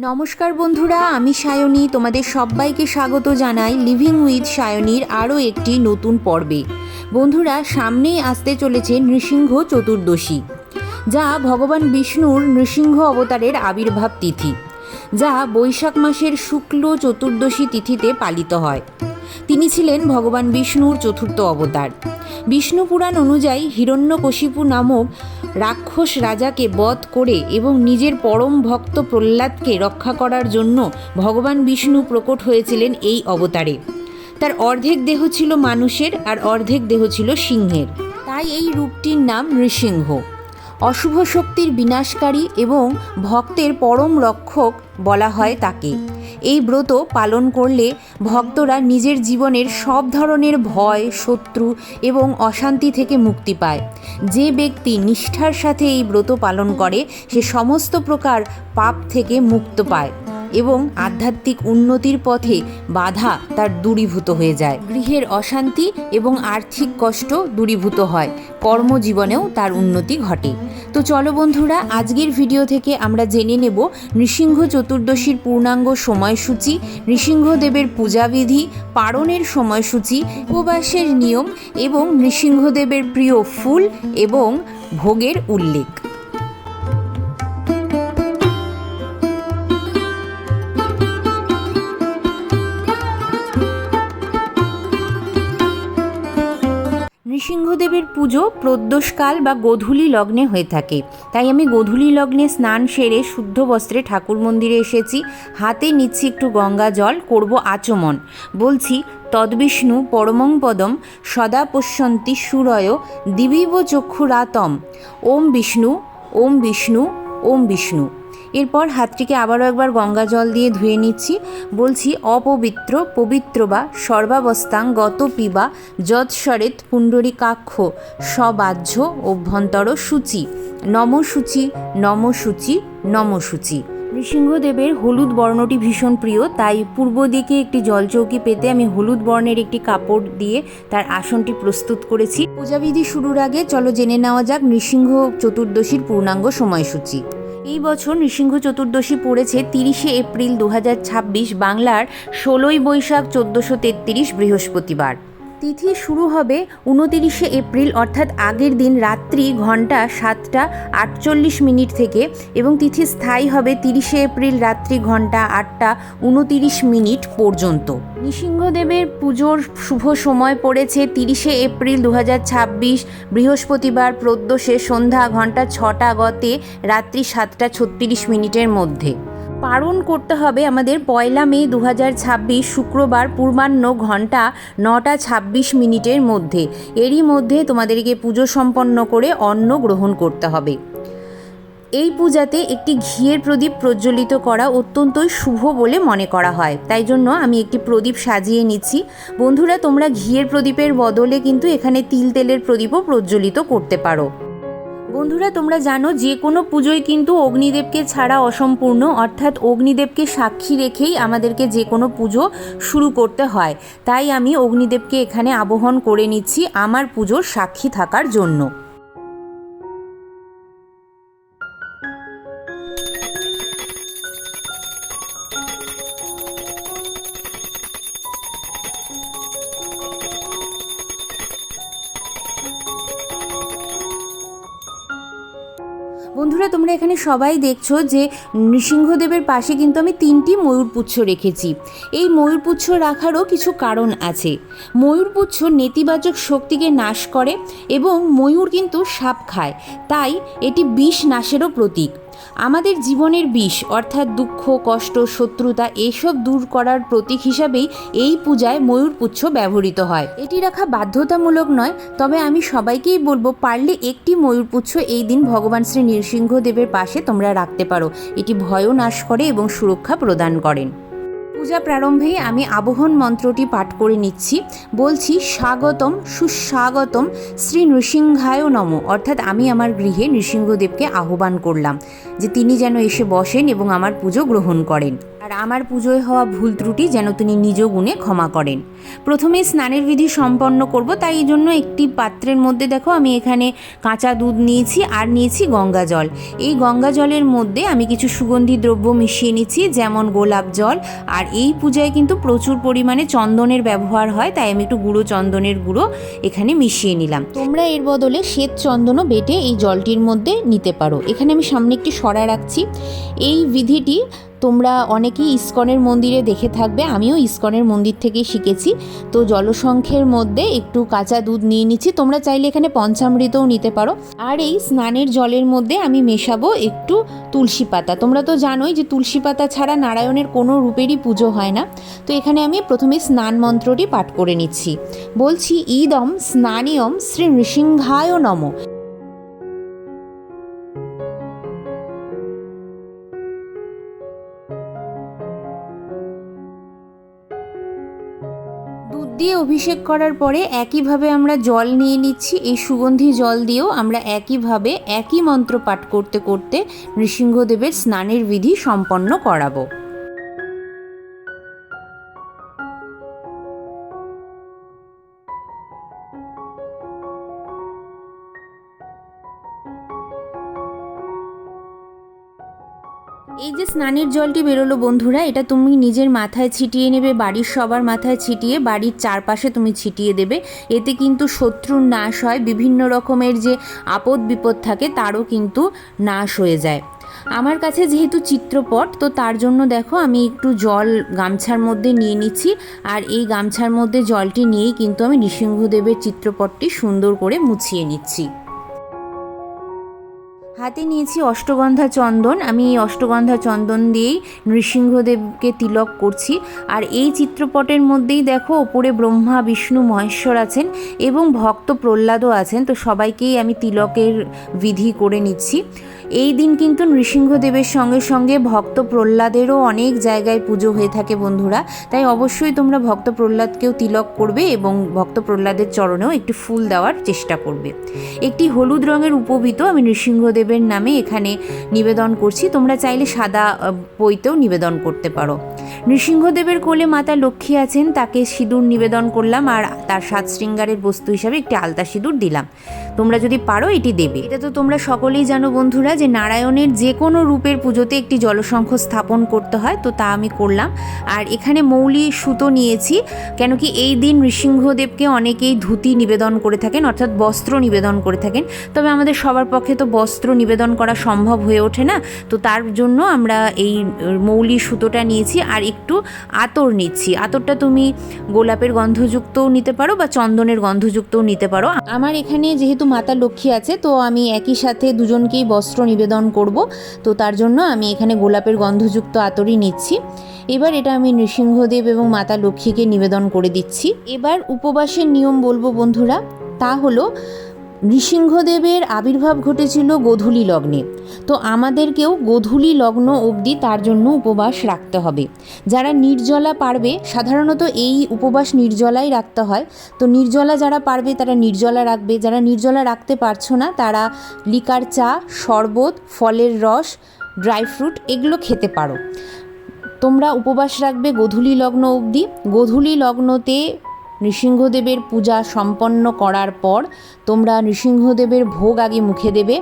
নমস্কার বন্ধুরা, আমি সায়নী। তোমাদের সবাইকে স্বাগত জানাই লিভিং উইথ সায়নীর আরও একটি নতুন পর্বে। বন্ধুরা, সামনেই আসতে চলেছে নৃসিংহ চতুর্দশী, যা ভগবান বিষ্ণুর নৃসিংহ অবতারের আবির্ভাব তিথি, যা বৈশাখ মাসের শুক্ল চতুর্দশী তিথিতে পালিত হয়। তিনি ছিলেন ভগবান বিষ্ণুর চতুর্থ অবতার। বিষ্ণু পুরাণ অনুযায়ী হিরণ্যকশিপু নামক রাক্ষস রাজাকে বধ করে এবং নিজের পরম ভক্ত প্রহ্লাদকে রক্ষা করার জন্য ভগবান বিষ্ণু প্রকট হয়েছিলেন এই অবতারে। তার অর্ধেক দেহ ছিল মানুষের আর অর্ধেক দেহ ছিল সিংহের, তাই এই রূপটির নাম নৃসিংহ। অশুভ শক্তির বিনাশকারী এবং ভক্তের পরম রক্ষক বলা হয় তাকে। এই ব্রত পালন করলে ভক্তরা নিজের জীবনের সব ধরনের ভয়, শত্রু এবং অশান্তি থেকে মুক্তি পায়। যে ব্যক্তি নিষ্ঠার সাথে এই ব্রত পালন করে সে সমস্ত প্রকার পাপ থেকে মুক্ত পায় এবং আধ্যাত্মিক উন্নতির পথে বাধা তার দূরীভূত হয়ে যায়। গৃহের অশান্তি এবং আর্থিক কষ্ট দূরীভূত হয়, কর্মজীবনেও তার উন্নতি ঘটে। তো চলো বন্ধুরা, আজকের ভিডিও থেকে আমরা জেনে নেব নৃসিংহ চতুর্দশীর পূর্ণাঙ্গ সময়সূচি, নৃসিংহদেবের পূজাবিধি, পারণের সময়সূচি, উপবাসের নিয়ম এবং নৃসিংহদেবের প্রিয় ফুল এবং ভোগের উল্লেখ। নৃসিংহদেবের পুজো প্রদোষকাল বা গোধূলি লগ্নে হয়ে থাকে, তাই আমি গোধূলি লগ্নে স্নান সেরে শুদ্ধ বস্ত্রে ঠাকুর মন্দিরে এসেছি। হাতে নিচ্ছি একটু গঙ্গা জল, করব আচমন। বলছি তদ্বিষ্ণু পরমং পদম সদা পশ্যন্তি সুরয় দিবিব চক্ষুরাতম ওম বিষ্ণু ওম বিষ্ণু ওম বিষ্ণু। এরপর হাতটিকে আবারও একবার গঙ্গা জল দিয়ে ধুয়ে নিচ্ছি। বলছি অপবিত্র পবিত্র বা সর্বাবস্থাং গত পিবা যৎসরেত পুণ্ডরীকাক্ষ সবাহ্য অভ্যন্তর সূচি নম সূচি নম সূচি নম সূচি। নৃসিংহদেবের হলুদ বর্ণটি ভীষণ প্রিয়, তাই পূর্ব দিকে একটি জলচৌকি পেতে আমি হলুদ বর্ণের একটি কাপড় দিয়ে তার আসনটি প্রস্তুত করেছি। পূজাবিধি শুরুর আগে চলো জেনে নেওয়া যাক নৃসিংহ চতুর্দশীর পূর্ণাঙ্গ সময়সূচি। এই বছর নৃসিংহ চতুর্দশী পড়েছে 30শে এপ্রিল 2026, বাংলার 16ই বৈশাখ 1433 বৃহস্পতিবার। তিথি শুরু হবে 29শে এপ্রিল অর্থাৎ আগের দিন রাত্রি ঘন্টা 7টা 48 থেকে এবং তিথি স্থায়ী হবে 30শে এপ্রিল রাত্রি ঘন্টা 8টা 29 পর্যন্ত। নৃসিংহদেবের পুজোর শুভ সময় পড়েছে 30শে এপ্রিল 2026 বৃহস্পতিবার প্রদোষে সন্ধ্যা ঘন্টা 6টা গতে রাত্রি 7টা 36 মধ্যে। পারণ করতে হবে আমাদের 1 মে 2026 শুক্রবার পূর্বাহ্ন ঘন্টা 9টা 26 মধ্যে। এরই মধ্যে তোমাদেরকে পুজো সম্পন্ন করে অন্ন গ্রহণ করতে হবে। এই পূজাতে একটি ঘিয়ের প্রদীপ প্রজ্বলিত করা অত্যন্তই শুভ বলে মনে করা হয়, তাই জন্য আমি একটি প্রদীপ সাজিয়ে নিচ্ছি। বন্ধুরা, তোমরা ঘিয়ের প্রদীপের বদলে কিন্তু এখানে তিল তেলের প্রদীপও প্রজ্বলিত করতে পারো। বন্ধুরা, তোমরা জানো যে কোনো পুজোই কিন্তু অগ্নিদেবকে ছাড়া অসম্পূর্ণ, অর্থাৎ অগ্নিদেবকে সাক্ষী রেখেই আমাদেরকে যে কোনো পুজো শুরু করতে হয়। তাই আমি অগ্নিদেবকে এখানে আবাহন করে নিচ্ছি আমার পুজোর সাক্ষী থাকার জন্য। বন্ধুরা, তোমরা এখানে সবাই দেখছো যে নৃসিংহদেবের পাশে কিন্তু আমি 3টি ময়ূরপুচ্ছ রেখেছি। এই ময়ূরপুচ্ছ রাখারও কিছু কারণ আছে। ময়ূরপুচ্ছ নেতিবাচক শক্তিকে নাশ করে এবং ময়ূর কিন্তু সাপ খায়, তাই এটি বিষ নাশেরও প্রতীক। আমাদের জীবনের বিষ অর্থাৎ দুঃখ, কষ্ট, শত্রুতা এসব দূর করার প্রতীক হিসাবেই এই পূজায় ময়ূরপুচ্ছ ব্যবহৃত হয়। এটি রাখা বাধ্যতামূলক নয়, তবে আমি সবাইকেই বলবো পারলে একটি ময়ূরপুচ্ছ এই দিন ভগবান শ্রী নৃসিংহদেবের পাশে তোমরা রাখতে পারো। এটি ভয়ও নাশ করে এবং সুরক্ষা প্রদান করেন। পূজা প্রারম্ভেই আমি আবাহন মন্ত্রটি পাঠ করে নিচ্ছি। বলছি স্বাগতম সুস্বাগতম শ্রী নৃসিংহায় নমঃ, অর্থাৎ আমি আমার গৃহে নৃসিংহদেবকে আহ্বান করলাম যে তিনি যেন এসে বসেন এবং আমার পুজো গ্রহণ করেন। আর আর আমার পুজোয় হওয়া ভুল ত্রুটি যেন তিনি নিজ গুণে ক্ষমা করেন। প্রথমেই স্নানের বিধি সম্পন্ন করব, তাই এই জন্য একটি পাত্রের মধ্যে দেখো আমি এখানে কাঁচা দুধ নিয়েছি আর নিয়েছি গঙ্গা জল। এই গঙ্গা জলের মধ্যে আমি কিছু সুগন্ধি দ্রব্য মিশিয়ে নিচ্ছি, যেমন গোলাপ জল। আর এই পূজায় কিন্তু প্রচুর পরিমাণে চন্দনের ব্যবহার হয়, তাই আমি একটু গুঁড়ো চন্দনের গুঁড়ো এখানে মিশিয়ে নিলাম। তোমরা এর বদলে শ্বেত চন্দনও বেটে এই জলটির মধ্যে নিতে পারো। এখানে আমি সামনে একটি সরা রাখছি। এই বিধিটি তোমরা অনেকেই ইস্কনের মন্দিরে দেখে থাকবে, আমিও ইস্কনের মন্দির থেকেই শিখেছি। তো জলসংখ্যের মধ্যে একটু কাঁচা দুধ নিয়ে নিচ্ছি, তোমরা চাইলে এখানে পঞ্চামৃতও নিতে পারো। আর এই স্নানের জলের মধ্যে আমি মেশাবো একটু তুলসী পাতা। তোমরা তো জানোই যে তুলসী পাতা ছাড়া নারায়ণের কোনো রূপেরই পুজো হয় না। তো এখানে আমি প্রথমে স্নান মন্ত্রটি পাঠ করে নিচ্ছি। বলছি, ইদম স্নানিয়ম শ্রী নৃসিংহায় নমঃ। দুধ দিয়ে অভিষেক করার পরে একইভাবে আমরা জল নিয়ে নিচ্ছি। এই সুগন্ধি জল দিয়েও আমরা একইভাবে একই মন্ত্র পাঠ করতে করতে নৃসিংহদেবের স্নানের বিধি সম্পন্ন করাবো। এই যে স্নানের জলটি বেরোলো বন্ধুরা, এটা তুমি নিজের মাথায় ছিটিয়ে নেবে, বাড়ির সবার মাথায় ছিটিয়ে বাড়ির চারপাশে তুমি ছিটিয়ে দেবে। এতে কিন্তু শত্রুর নাশ হয়, বিভিন্ন রকমের যে আপদ বিপদ থাকে তারও কিন্তু নাশ হয়ে যায়। আমার কাছে যেহেতু চিত্রপট, তো তার জন্য দেখো আমি একটু জল গামছার মধ্যে নিয়ে নিচ্ছি। আর এই গামছার মধ্যে জলটি নিয়েই কিন্তু আমি নৃসিংহদেবের চিত্রপটটি সুন্দর করে মুছিয়ে নিচ্ছি। হাতে নিয়েছি অষ্টগন্ধা চন্দন। আমি এই অষ্টগন্ধা চন্দন দিয়েই নৃসিংহদেবকে তিলক করছি। আর এই চিত্রপটের মধ্যেই দেখো ওপরে ব্রহ্মা বিষ্ণু মহেশ্বর আছেন এবং ভক্ত প্রহ্লাদও আছেন। তো সবাইকেই আমি তিলকের বিধি করে নিচ্ছি। এই দিন কিন্তু নৃসিংহদেবের সঙ্গে সঙ্গে ভক্ত প্রহ্লাদেরও অনেক জায়গায় পুজো হয়ে থাকে বন্ধুরা, তাই অবশ্যই তোমরা ভক্ত প্রহ্লাদকেও তিলক করবে এবং ভক্ত প্রহ্লাদের চরণেও একটি ফুল দেওয়ার চেষ্টা করবে। একটি হলুদ রঙের উপবীত আমি নৃসিংহদেবের নামে এখানে নিবেদন করছি। তোমরা চাইলে সাদা পৈতেও নিবেদন করতে পারো। নৃসিংহদেবের কোলে মাতা লক্ষ্মী আছেন, তাকে সিঁদুর নিবেদন করলাম আর তার সাত শৃঙ্গারের বস্তু হিসাবে একটি আলতা সিঁদুর দিলাম। তোমরা যদি পারো এটি দেবে। এটা তো তোমরা সকলেই জানো বন্ধুরা যে নারায়ণের যে কোনো রূপের পুজোতে একটি জলশঙ্খ স্থাপন করতে হয়, তো তা আমি করলাম। আর এখানে মৌলি সুতো নিয়েছি, কেন কি এই দিন নৃসিংহদেবকে অনেকেই ধুতি নিবেদন করে থাকেন, অর্থাৎ বস্ত্র নিবেদন করে থাকেন। তবে আমাদের সবার পক্ষে তো বস্ত্র নিবেদন করা সম্ভব হয়ে ওঠে না, তো তার জন্য আমরা এই মৌলি সুতোটা নিয়েছি। আর একটু আতর নিচ্ছি। আতরটা তুমি গোলাপের গন্ধযুক্তও নিতে পারো বা চন্দনের গন্ধযুক্তও নিতে পারো। আমার এখানে যেহেতু মাতা লক্ষ্মী আছে, তো আমি একই সাথে দুজনকেই বস্ত্র নিবেদন করব, তো তার জন্য আমি এখানে গোলাপের গন্ধযুক্ত আতরই নিচ্ছি। এবার এটা আমি নৃসিংহদেব এবং মাতা লক্ষ্মীকে নিবেদন করে দিচ্ছি। এবার উপবাসের নিয়ম বলবো বন্ধুরা, তা হলো নৃসিংহদেবের আবির্ভাব ঘটেছিল গোধূলি লগ্নে, তো আমাদেরকেও গোধূলি লগ্ন অবধি তার জন্য উপবাস রাখতে হবে। যারা নির্জলা পারবে, সাধারণত এই উপবাস নির্জলাই রাখতে হয়, তো নির্জলা যারা পারবে তারা নির্জলা রাখবে। যারা নির্জলা রাখতে পারছো না তারা লিকার চা, শরবত, ফলের রস, ড্রাই ফ্রুট এগুলো খেতে পারো। তোমরা উপবাস রাখবে গোধূলি লগ্ন অবধি। গোধূলি লগ্নতে নৃসিংহদেবের পূজা সম্পন্ন করার পর তোমরা নৃসিংহদেবের ভোগ আগে মুখে দেবে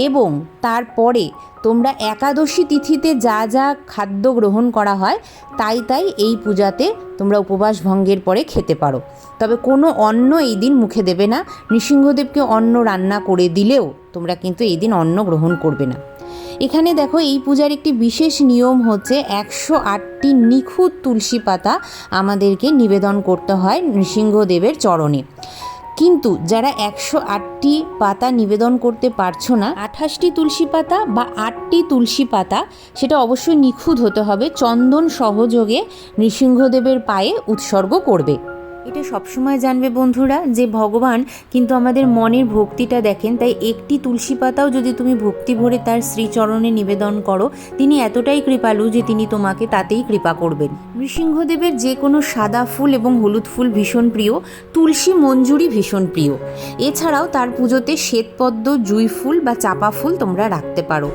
এবং তারপরে তোমরা একাদশী তিথিতে যা যা খাদ্য গ্রহণ করা হয় তাই এই পূজাতে তোমরা উপবাস ভঙ্গের পরে খেতে পারো। তবে কোনো অন্ন এই দিন মুখে দেবে না। নৃসিংহদেবকে অন্ন রান্না করে দিলেও তোমরা কিন্তু এই দিন অন্ন গ্রহণ করবে না। এখানে দেখো এই পূজার একটি বিশেষ নিয়ম হচ্ছে 108টি নিখুঁত তুলসী পাতা আমাদেরকে নিবেদন করতে হয় নৃসিংহদেবের চরণে। কিন্তু যারা 108টি পাতা নিবেদন করতে পারছো না, 28টি তুলসী পাতা বা 8টি তুলসী পাতা, সেটা অবশ্যই নিখুঁত হতে হবে, চন্দন সহযোগে নৃসিংহদেবের পায়ে উৎসর্গ করবে। এটা সবসময় জানবে বন্ধুরা যে ভগবান কিন্তু আমাদের মনের ভক্তিটা দেখেন, তাই একটি তুলসী পাতাও যদি তুমি ভক্তি ভরে তার শ্রীচরণে নিবেদন করো, তিনি এতটাই কৃপালু যে তিনি তোমাকে তাতেই কৃপা করবেন। নৃসিংহদেবের যে কোনো সাদা ফুল এবং হলুদ ফুল ভীষণ প্রিয়, তুলসী মঞ্জুরি ভীষণ প্রিয়। এছাড়াও তার পুজোতে শ্বেতপদ্ম, জুঁই ফুল বা চাপা ফুল তোমরা রাখতে পারো।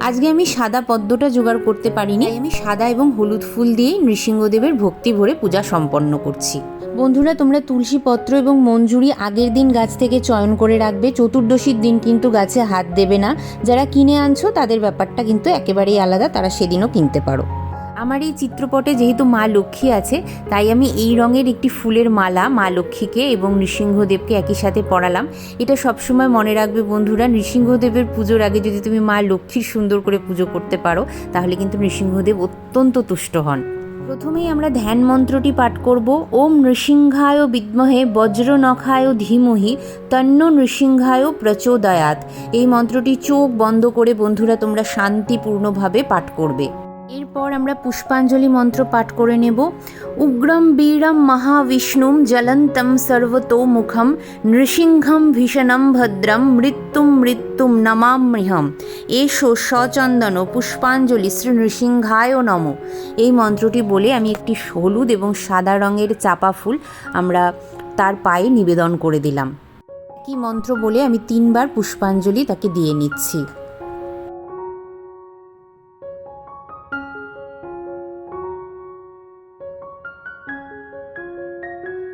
আজকে আমি সাদা পদ্মটা জোগাড় করতে পারিনি, আমি সাদা এবং হলুদ ফুল দিয়েই নৃসিংহদেবের ভক্তি ভরে পূজা সম্পন্ন করছি। বন্ধুরা, তোমরা তুলসী পত্র এবং মঞ্জুরি আগের দিন গাছ থেকে চয়ন করে রাখবে। চতুর্দশীর দিন কিন্তু গাছে হাত দেবে না। যারা কিনে আনছো তাদের ব্যাপারটা কিন্তু একেবারেই আলাদা, তারা সেদিনও কিনতে পারো। আমার এই চিত্রপটে যেহেতু মা লক্ষ্মী আছে, তাই আমি এই রঙের একটি ফুলের মালা মা লক্ষ্মীকে এবং নৃসিংহদেবকে একই সাথে পরালাম। এটা সবসময় মনে রাখবে বন্ধুরা, নৃসিংহদেবের পুজোর আগে যদি তুমি মা লক্ষ্মীর সুন্দর করে পুজো করতে পারো, তাহলে কিন্তু নৃসিংহদেব অত্যন্ত তুষ্ট হন। প্রথমেই আমরা ধ্যান মন্ত্রটি পাঠ করব। ওম নৃসিংহায় বিদ্মহে বজ্রনখায় ধীমহি তন্ন নৃসিংহায় প্রচোদয়াৎ। এই মন্ত্রটি চোখ বন্ধ করে বন্ধুরা তোমরা শান্তিপূর্ণভাবে পাঠ করবে। এরপর আমরা পুষ্পাঞ্জলি মন্ত্র পাঠ করে নেব। উগ্রম বীরম মহাবিষ্ণুম জ্বলন্তম সর্বতোমুখম নৃসিংহম ভীষণম ভদ্রম মৃত্যুম নমাম্যহম এষো সচন্দন পুষ্পাঞ্জলি শ্রী নৃসিংহায় নম। এই মন্ত্রটি বলে আমি একটি হলুদ এবং সাদা রঙের চাপা ফুল আমরা তার পায়ে নিবেদন করে দিলাম। কি মন্ত্র বলে আমি 3 বার পুষ্পাঞ্জলি তাকে দিয়ে নিচ্ছি।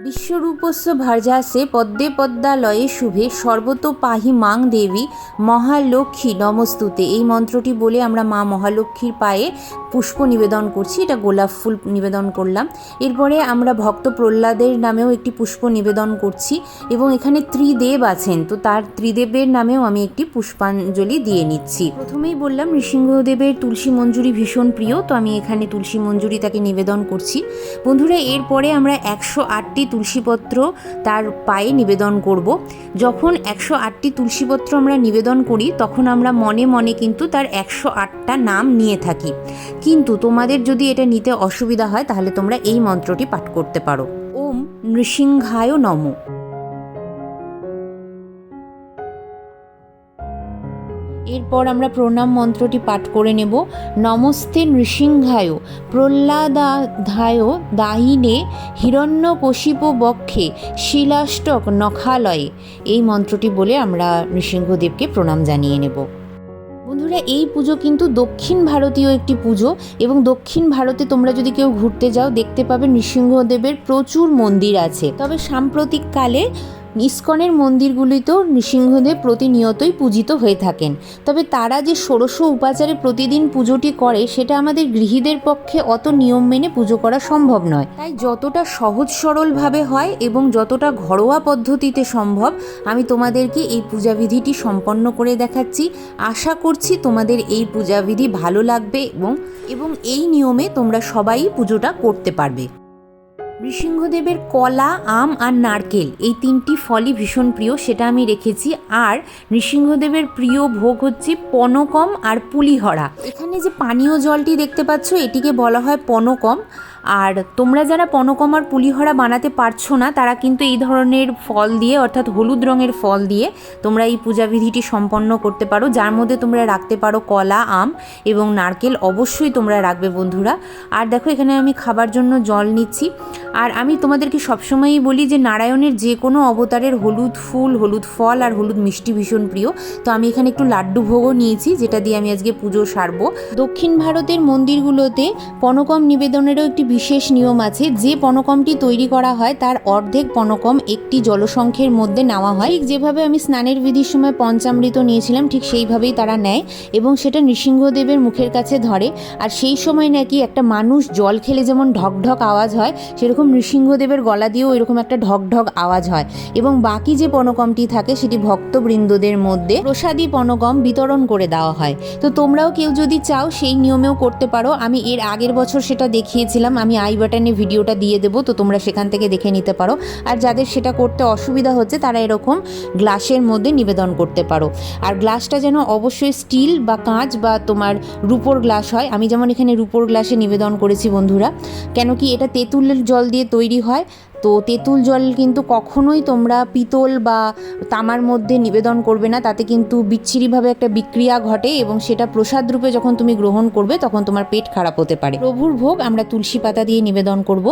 বিশ্বরূপস্য ভার্যাসে পদ্মে পদ্মালয়ে শুভে সর্বতো পাহি মাং দেবী মহালক্ষ্মী নমস্তুতে। এই মন্ত্রটি বলে আমরা মা মহালক্ষ্মীর পায়ে পুষ্প নিবেদন করছি। এটা গোলাপ ফুল নিবেদন করলাম। এরপরে আমরা ভক্ত প্রহ্লাদের নামেও একটি পুষ্প নিবেদন করছি এবং এখানে ত্রিদেব আছেন, তো তার ত্রিদেবের নামেও আমি একটি পুষ্পাঞ্জলি দিয়ে নিচ্ছি। প্রথমেই বললাম নৃসিংহদেবের তুলসী মঞ্জুরি ভীষণ প্রিয়, তো আমি এখানে তুলসী মঞ্জুরি তাকে নিবেদন করছি। বন্ধুরা, এরপরে আমরা 108টি তুলসীপত্র তার পায়ে নিবেদন করব। যখন 108টি তুলসীপত্র আমরা নিবেদন করি, তখন আমরা মনে মনে কিন্তু তার 108টা নাম নিয়ে থাকি। কিন্তু তোমাদের যদি এটা নিতে অসুবিধা হয়, তাহলে তোমরা এই মন্ত্রটি পাঠ করতে পারো। ওম নৃসিংহায় নমঃ। এরপর আমরা প্রণাম মন্ত্রটি পাঠ করে নেব। নমস্তে নৃসিংহায় প্রহ্লাদাধায় দাহিনে হিরণ্যকশিপ বক্ষে শিলাষ্টক নখালয়ে। এই মন্ত্রটি বলে আমরা নৃসিংহদেবকে প্রণাম জানিয়ে নেব। বন্ধুরা, এই পুজো কিন্তু দক্ষিণ ভারতীয় একটি পুজো এবং দক্ষিণ ভারতে তোমরা যদি কেউ ঘুরতে যাও, দেখতে পাবে নৃসিংহদেবের প্রচুর মন্দির আছে। তবে সাম্প্রতিককালে ইস্কনের মন্দিরগুলিতেও নৃসিংহদেব প্রতিনিয়তই পূজিত হয়ে থাকেন। তবে তারা যে ষোড়শ উপাচারে প্রতিদিন পুজোটি করে, সেটা আমাদের গৃহীদের পক্ষে অত নিয়ম মেনে পুজো করা সম্ভব নয়। তাই যতটা সহজ সরলভাবে হয় এবং যতটা ঘরোয়া পদ্ধতিতে সম্ভব, আমি তোমাদেরকে এই পূজাবিধিটি সম্পন্ন করে দেখাচ্ছি। আশা করছি তোমাদের এই পূজাবিধি ভালো লাগবে এবং এই নিয়মে তোমরা সবাই পুজোটা করতে পারবে। নৃসিংহদেবের কলা, আম আর নারকেল এই 3টি ফলই ভীষণ প্রিয়, সেটা আমি রেখেছি। আর নৃসিংহদেবের প্রিয় ভোগ হচ্ছে পনকম আর পুলিহরা। এখানে যে পানীয় জলটি দেখতে পাচ্ছ, এটিকে বলা হয় পনকম। আর তোমরা যারা পনকম আর পুলিহরা বানাতে পারছো না, তারা কিন্তু এই ধরনের ফল দিয়ে, অর্থাৎ হলুদ রঙের ফল দিয়ে তোমরা এই পূজাবিধিটি সম্পন্ন করতে পারো, যার মধ্যে তোমরা রাখতে পারো কলা, আম এবং নারকেল অবশ্যই তোমরা রাখবে বন্ধুরা। আর দেখো, এখানে আমি খাবার জন্য জল নিচ্ছি। আর আমি তোমাদেরকে সবসময়ই বলি যে নারায়ণের যে কোনো অবতারের হলুদ ফুল, হলুদ ফল আর হলুদ মিষ্টি ভীষণ প্রিয়। তো আমি এখানে একটু লাড্ডু ভোগও নিয়েছি, যেটা দিয়ে আমি আজকে পুজো সারবো। দক্ষিণ ভারতের মন্দিরগুলোতে পনকম নিবেদনেরও একটি বিশেষ নিয়ম আছে। যে পনকমটি তৈরি করা হয়, তার অর্ধেক পনকম একটি জলসংখ্যের মধ্যে নেওয়া হয়। ঠিক যেভাবে আমি স্নানের বিধির সময় পঞ্চামৃত নিয়েছিলাম, ঠিক সেইভাবেই তারা নেয় এবং সেটা নৃসিংহদেবের মুখের কাছে ধরে। আর সেই সময় নাকি একটা মানুষ জল খেলে যেমন ঢক ঢক আওয়াজ হয়, সেরকম নৃসিংহদেবের গলা দিয়েও এরকম একটা ঢক ঢক আওয়াজ হয়। এবং বাকি যে পনকমটি থাকে, সেটি ভক্তবৃন্দদের মধ্যে প্রসাদী পনকম বিতরণ করে দেওয়া হয়। তো তোমরাও কেউ যদি চাও, সেই নিয়মেও করতে পারো। আমি এর আগের বছর সেটা দেখিয়েছিলাম, আমি আই বাটনে ভিডিওটা দিয়ে দেবো, তো তোমরা সেখান থেকে দেখে নিতে পারো। আর যাদের সেটা করতে অসুবিধা হচ্ছে, তারা এরকম গ্লাসের মধ্যে নিবেদন করতে পারো। আর গ্লাসটা যেন অবশ্যই স্টিল বা কাঁচ বা তোমার রূপোর গ্লাস হয়। আমি যেমন এখানে রূপোর গ্লাসে নিবেদন করেছি বন্ধুরা, কেন কি এটা তেঁতুলের জল দিয়ে তৈরি হয়, তো তেঁতুল জল কিন্তু কখনোই তোমরা পিতল বা তামার মধ্যে নিবেদন করবে না, তাতে কিন্তু বিচ্ছিরিভাবে একটা বিক্রিয়া ঘটে এবং সেটা প্রসাদ রূপে যখন তুমি গ্রহণ করবে তখন তোমার পেট খারাপ হতে পারে। প্রভুর ভোগ আমরা তুলসী পাতা দিয়ে নিবেদন করব।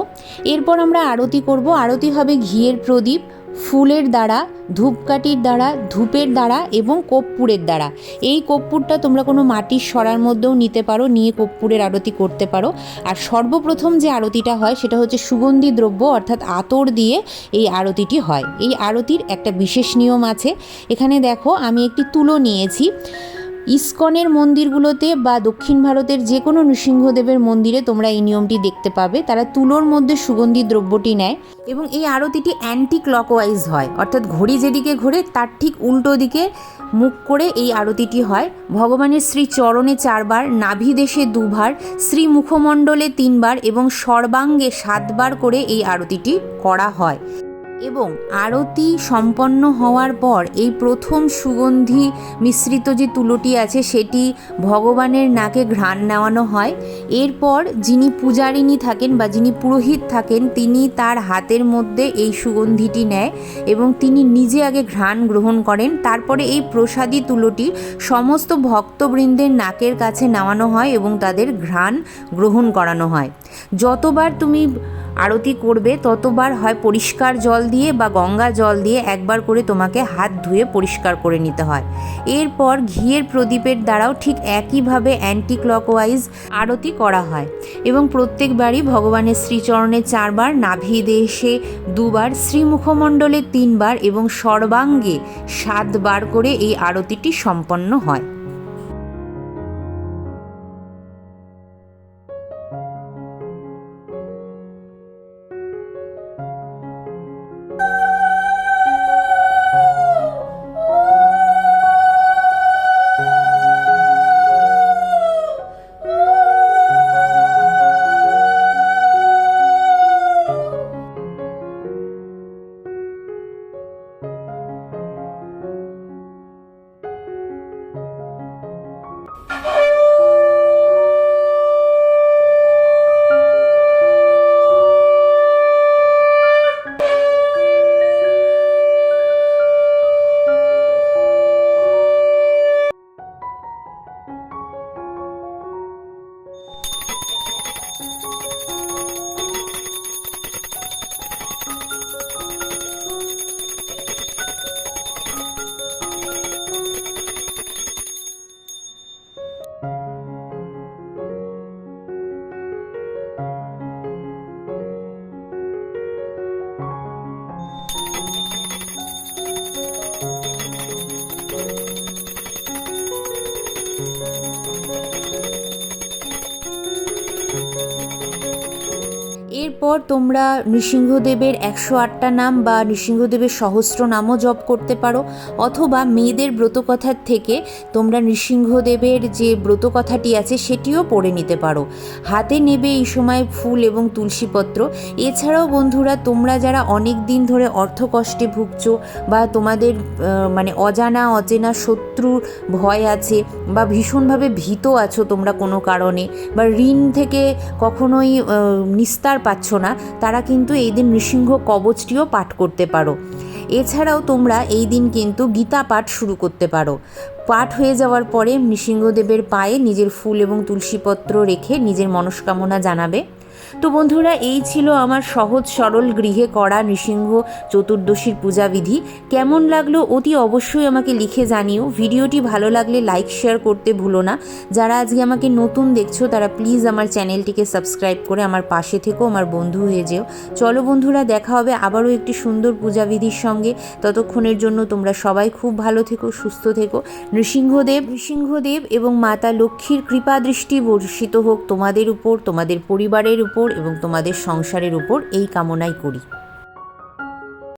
এরপর আমরা আরতি করব। আরতি হবে ঘিয়ের প্রদীপ, ফুলের দ্বারা, ধূপকাঠির দ্বারা, ধূপের দ্বারা এবং কর্পূরের দ্বারা। এই কর্পূরটা তোমরা কোনো মাটির সরার মধ্যেও নিতে পারো, নিয়ে কর্পূরের আরতি করতে পারো। আর সর্বপ্রথম যে আরতিটা হয় সেটা হচ্ছে সুগন্ধি দ্রব্য অর্থাৎ আতর দিয়ে এই আরতিটি হয়। এই আরতির একটা বিশেষ নিয়ম আছে। এখানে দেখো আমি একটি তুলো নিয়েছি। ইস্কনের মন্দিরগুলোতে বা দক্ষিণ ভারতের যে কোনো নৃসিংহদেবের মন্দিরে তোমরা এই নিয়মটি দেখতে পাবে। তারা তুলোর মধ্যে সুগন্ধি দ্রব্যটি নেয় এবং এই আরতিটি অ্যান্টি ক্লকওয়াইজ হয়, অর্থাৎ ঘড়ি যেদিকে ঘোরে তার ঠিক উল্টো দিকে মুখ করে এই আরতিটি হয়। ভগবানের শ্রী চরণে 4 বার, নাভিদেশে 2 বার, শ্রী মুখমণ্ডলে 3 বার এবং সর্বাঙ্গে 7 বার করে এই আরতিটি করা হয়। এবং আরতি সম্পন্ন হওয়ার পর এই প্রথম সুগন্ধি মিশ্রিত যে তুলোটি আছে সেটি ভগবানের নাকে ঘ্রাণ নেওয়ানো হয়। এরপর যিনি পূজারিণী থাকেন বা যিনি পুরোহিত থাকেন তিনি তার হাতের মধ্যে এই সুগন্ধিটি নেয় এবং তিনি নিজে আগে ঘ্রাণ গ্রহণ করেন। তারপরে এই প্রসাদী তুলোটি সমস্ত ভক্তবৃন্দের নাকের কাছে নেওয়ানো হয় এবং তাদের ঘ্রাণ গ্রহণ করানো হয়। যতবার তুমি আরতি করবে ততবার হয় পরিষ্কার জল দিয়ে বা গঙ্গা জল দিয়ে একবার করে তোমাকে হাত ধুয়ে পরিষ্কার করে নিতে হয়। এরপর ঘিয়ের প্রদীপের দ্বারাও ঠিক একইভাবে অ্যান্টি ক্লকওয়াইজ আরতি করা হয় এবং প্রত্যেকবারই ভগবানের শ্রীচরণে 4 বার, নাভি দেশে 2 বার, শ্রীমুখমণ্ডলে 3 বার এবং সর্বাঙ্গে 7 বার করে এই আরতিটি সম্পন্ন হয়। এরপর তোমরা নৃসিংহদেবের 108টা নাম বা নৃসিংহদেবের সহস্র নামও জপ করতে পারো, অথবা মেয়েদের ব্রতকথার থেকে তোমরা নৃসিংহদেবের যে ব্রতকথাটি আছে সেটিও পড়ে নিতে পারো। হাতে নেবে এই সময় ফুল এবং তুলসীপত্র। এছাড়াও বন্ধুরা, তোমরা যারা অনেক দিন ধরে অর্থকষ্টে ভুগছো বা তোমাদের অজানা অচেনা শত্রুর ভয় আছে বা ভীষণভাবে ভীত আছো তোমরা কোনো কারণে, বা ঋণ থেকে কখনোই নিস্তার পাচ্ছ না, তারা কিন্তু এই দিন নৃসিংহ কবচটিও পাঠ করতে পারো। এছাড়াও তোমরা এই দিন কিন্তু গীতা পাঠ শুরু করতে পারো। পাঠ হয়ে যাওয়ার পরে নৃসিংহদেবের পায়ে নিজের ফুল এবং তুলসীপত্র রেখে নিজের মনস্কামনা জানাবে। তো বন্ধুরা, এই ছিল আমার সহজ সরল গৃহে করা নৃসিংহ চতুর্দশীর পূজাবিধি। কেমন লাগলো অতি অবশ্যই আমাকে লিখে জানিও। ভিডিওটি ভালো লাগলে লাইক শেয়ার করতে ভুলো না। যারা আজকে আমাকে নতুন দেখছো তারা প্লিজ আমার চ্যানেলটিকে সাবস্ক্রাইব করে আমার পাশে থেকো, আমার বন্ধু হয়ে যেও। চলো বন্ধুরা, দেখা হবে আবারও একটি সুন্দর পূজাবিধির সঙ্গে। ততক্ষণের জন্য তোমরা সবাই খুব ভালো থেকো, সুস্থ থেকো। নৃসিংহদেব এবং মাতা লক্ষ্মীর কৃপা দৃষ্টি বর্ষিত হোক তোমাদের উপর, তোমাদের পরিবারের উপর এবং তোমাদের সংসারের উপর, এই কামনাই করি।